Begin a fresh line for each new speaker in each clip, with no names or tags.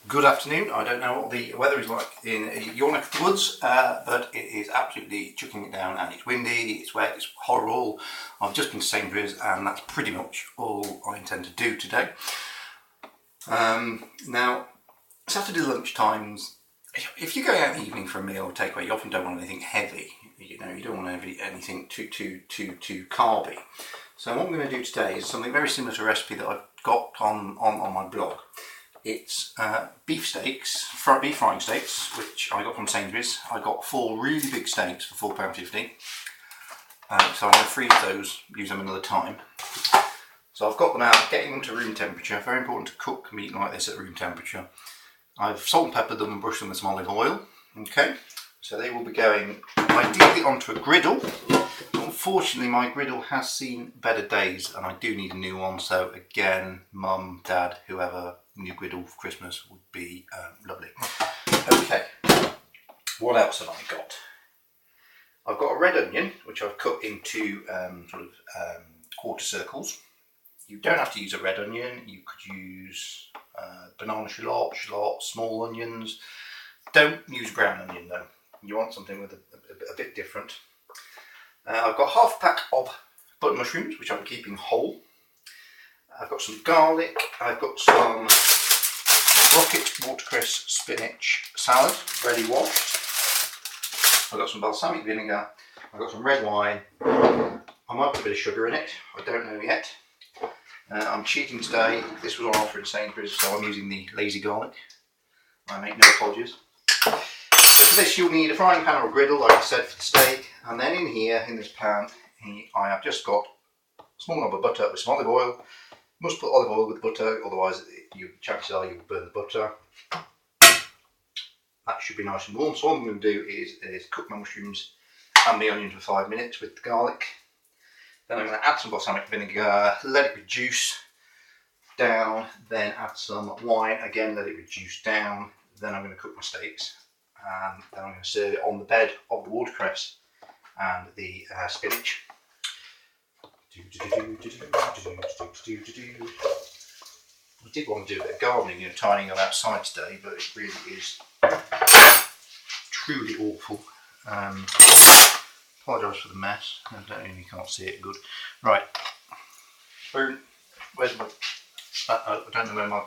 Good afternoon. I don't know what the weather is like in your neck of the woods, but it is absolutely chucking it down, and it's windy, it's wet, it's horrible. I've just been to Sainsbury's and that's pretty much all I intend to do today. Now, Saturday lunchtimes, if you're going out in the evening for a meal or takeaway, you often don't want anything heavy. You know, you don't want anything too carby. So what I'm going to do today is something very similar to a recipe that I've got on my blog. It's beef frying steaks, which I got from Sainsbury's. I got 4 really big steaks for £4.50. So I'm going to freeze those, use them another time. So I've got them out, getting them to room temperature. Very important to cook meat like this at room temperature. I've salt and peppered them and brushed them with some olive oil. Okay, so they will be going ideally onto a griddle. Unfortunately, my griddle has seen better days and I do need a new one. So again, mum, dad, whoever, new griddle for Christmas would be lovely. Okay, what else have I got? I've got a red onion, which I've cut into quarter circles. You don't have to use a red onion. You could use banana shallot, small onions. Don't use brown onion though. You want something with a bit different. I've got half a pack of button mushrooms, which I'm keeping whole. I've got some garlic. I've got some rocket watercress spinach salad, ready washed. I've got some balsamic vinegar. I've got some red wine. I might put a bit of sugar in it. I don't know yet. I'm cheating today. This was on offer in Sainsbury's, so I'm using the lazy garlic. I make no apologies. So for this you'll need a frying pan or a griddle, like I said, for the steak. And then in here, in this pan, I have just got a small knob of butter with some olive oil. You must put olive oil with butter, otherwise chances are you'll burn the butter. That should be nice and warm. So what I'm going to do is cook my mushrooms and the onions for 5 minutes with the garlic. Then I'm going to add some balsamic vinegar, let it reduce down, then add some wine, again let it reduce down. Then I'm going to cook my steaks, and then I'm going to serve it on the bed of the watercress and the spinach. I did want to do a bit of gardening, tidying up outside today, but it really is truly awful. Apologise for the mess. I don't know, you can't see it good. Right, spoon. Where's my? I don't know where my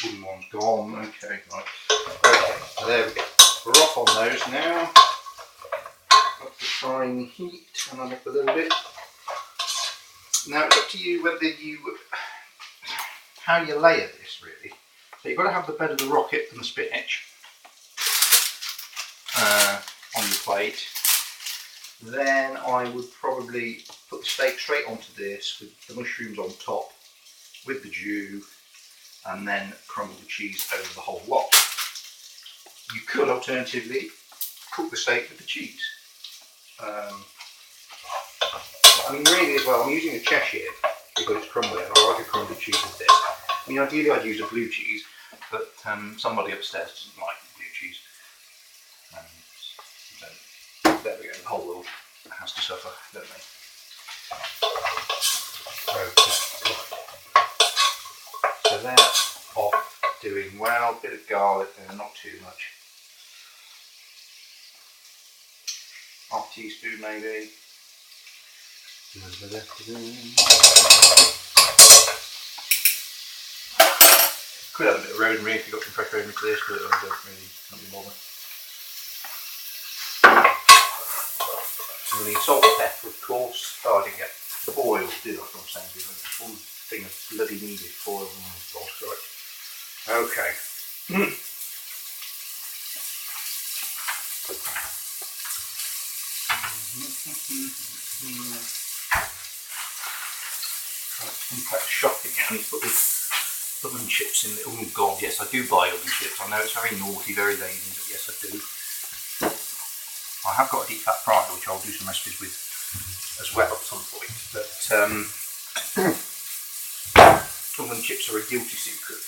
wooden one's gone. Okay, right. Okay, so there we go. We're off on those now. Up the frying heat, and I'm up a little bit. Now it's up to you how you layer this really. So you've got to have the bed of the rocket and the spinach on your plate. Then I would probably put the steak straight onto this with the mushrooms on top, with the jus, and then crumble the cheese over the whole lot. You could alternatively cook the steak with the cheese. I mean, really as well, I'm using a Cheshire because it's crumbly, and I like a crumbly cheese with this. I mean, ideally I'd use a blue cheese, but somebody upstairs doesn't like blue cheese. So there we go, the whole world has to suffer, don't they? Okay, right. So they're off doing well, a bit of garlic there, not too much. Half teaspoon maybe. Could have a bit of rosemary if you've got some fresh rosemary to this, but I don't really bother. We need salt and pepper, of course. Oh, I didn't get foil, did I, from Sainsbury's? There's one thing of bloody needed foil. Right. Okay. That's shocking. I need to put the oven chips in. Oh god, yes, I do buy oven chips. I know it's very naughty, very lazy, but yes, I do. I have got a deep fat fryer, which I'll do some recipes with as well at some point. But oven chips are a guilty secret.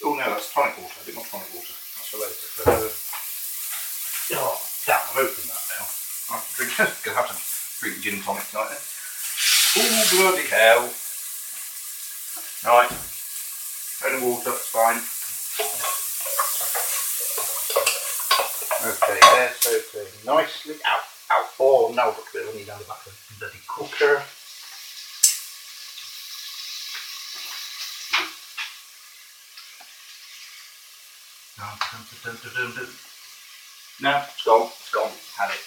Oh no, that's tonic water. I didn't want tonic water. That's for later. Oh, damn, I've opened that now. I Gonna have to drink gin and tonic tonight then. Oh bloody hell! Right, only water, that's fine. Okay, there, so nicely out. Oh no, look, we need down the back of the bloody cooker. No, it's gone, had it.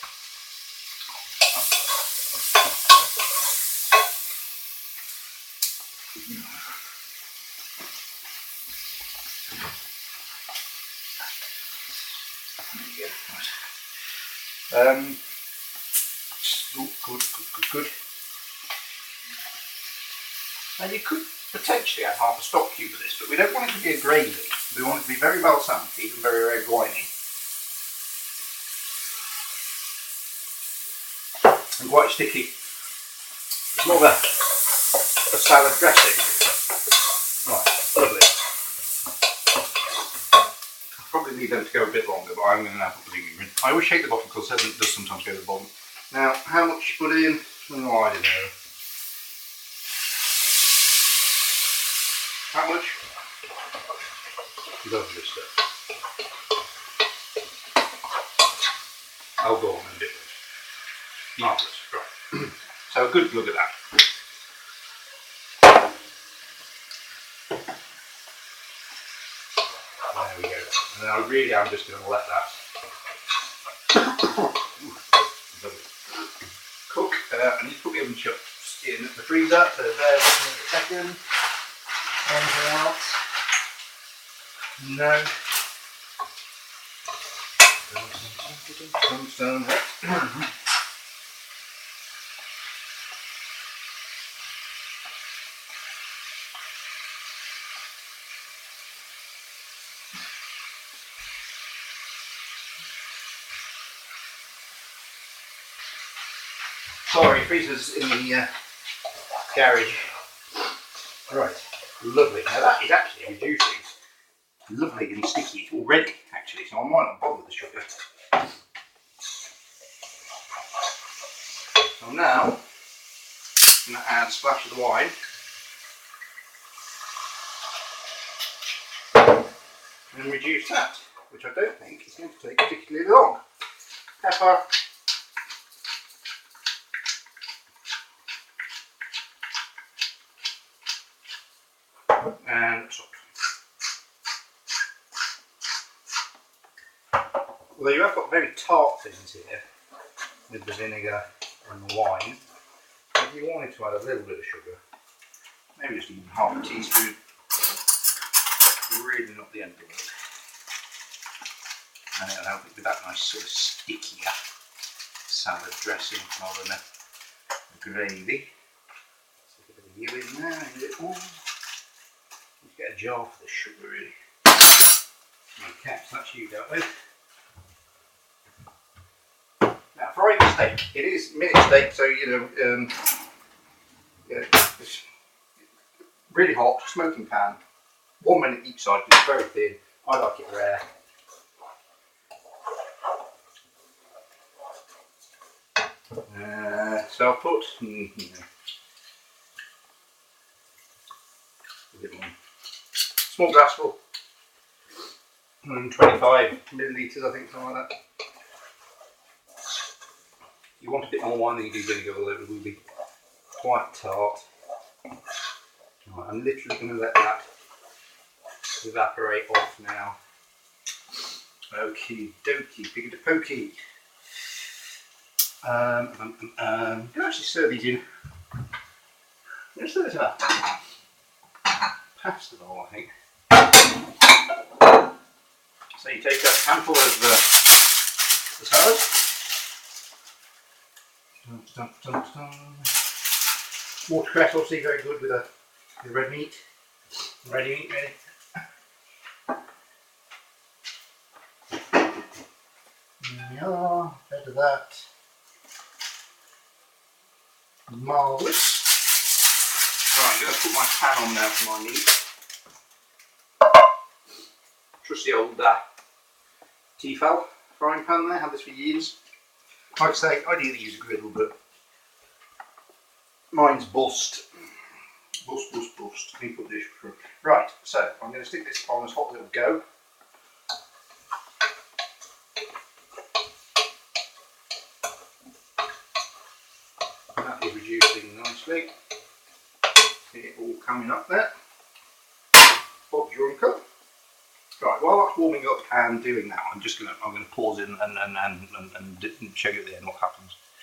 Good. Now you could potentially add half a stock cube of this, but we don't want it to be a gravy. We want it to be very balsamic and very red winey. And quite sticky. It's more of a salad dressing. Right, lovely. I'll probably leave them to go a bit longer, but I'm going to now put the vinegar in. I always shake the bottom because it does sometimes go to the bottom. Now, how much put in? Oh, I don't know. How much? Lovely stuff. I'll go on and do it. Marvellous. Right. So a good look at that. There we go. And now really I'm just going to let that cook. I need to put the oven chucks in the freezer, so there, a second. Anything else? No. Sorry, freezer's in the garage. Right, lovely. Now that is actually reducing lovely and sticky already, actually, so I might not bother with the sugar. So now, I'm going to add a splash of the wine. And reduce that, which I don't think is going to take particularly long. Pepper. And salt. Although you have got very tart things here with the vinegar and the wine, if you wanted to add a little bit of sugar, maybe just even half a teaspoon, really not the end of the world. And it'll help it with that nice sort of stickier salad dressing rather than a gravy. Stick a bit of you in there, and a bit more. Get a jar for the sugar really. Okay, so that's you dealt with. Now frying the steak. It is minute steak, so you know, it's really hot, smoking pan. 1 minute each side, because it's very thin. I like it rare. So I'll put a bit more. Small glassful, 125 millilitres, I think, something like that. You want a bit more wine than you do vinegar, although it will be quite tart. Right, I'm literally going to let that evaporate off now. Okie dokie, piggy pokey. I'm going to actually serve these in. I'm going to serve this in a pasta bowl, I think. So you take a handful of the salad. Watercress, obviously very good with red meat. Ready meat, ready. There we are, bit of that. Marvellous. Right, I'm going to put my pan on now for my meat. Trusty old Tefal frying pan there, had this for years.
Like I say, ideally use a griddle, but mine's bust. Bust. Can you put this through? Right, so I'm going to stick this on as hot as it'll go. And that is reducing nicely. See it all coming up there. Bob's your uncle. Right, while that's warming up and doing that, I'm gonna pause in and show you at the end what happens.